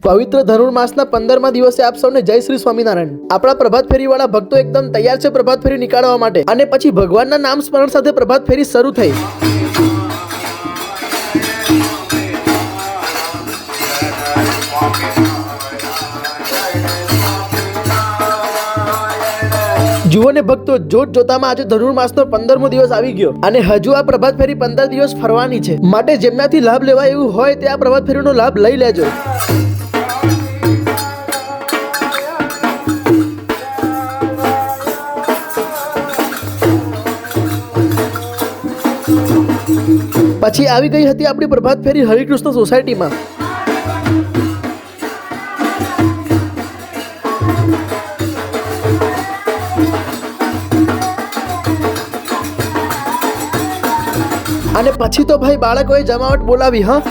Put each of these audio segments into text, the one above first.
પવિત્ર ધનુર્માસના 15મા દિવસે આપ સૌને જય શ્રી સ્વામિનારાયણ। આપણા પ્રભાત ફેરી વાળા ભક્તો એકદમ તૈયાર છે પ્રભાત ફેરી નીકાળવા માટે, અને પછી ભગવાનના નામ સ્મરણ સાથે પ્રભાત ફેરી શરૂ થઈ। જુઓ ને ભક્તો, જોત જોતામાં આજે ધનુર્માસનો 15મો દિવસ આવી ગયો, અને હજુ આ પ્રભાત ફેરી 15 દિવસ ફરવાની છે। માટે જેમનાથી લાભ લેવાય એવું હોય તે આ પ્રભાત ફેરીનો લાભ લઈ લેજો। પછી આવી ગઈ હતી આપણી પ્રભાત ફેરી હરિકૃષ્ણ સોસાયટીમાં। અને પછી તો ભાઈ બાળકોએ જમાવટ બોલાવી। હા,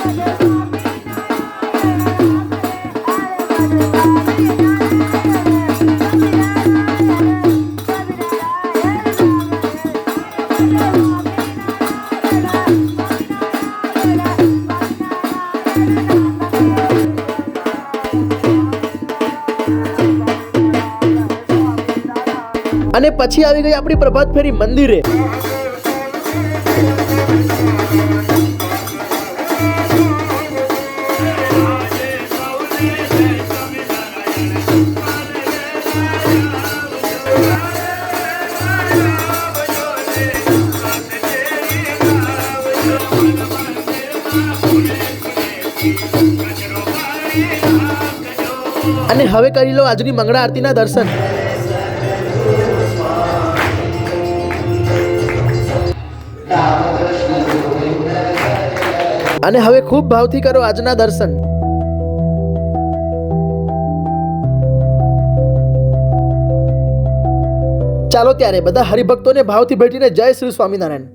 અને પછી આવી ગઈ આપણી પ્રભાત ફેરી મંદિરે। અને હવે કરી લો આજની મંગળા આરતીના દર્શન। અને હવે ખૂબ ભાવથી કરો આજના દર્શન। ચાલો ત્યારે બધા હરિભક્તોને ભાવથી ભેટીને જય શ્રી સ્વામિનારાયણ।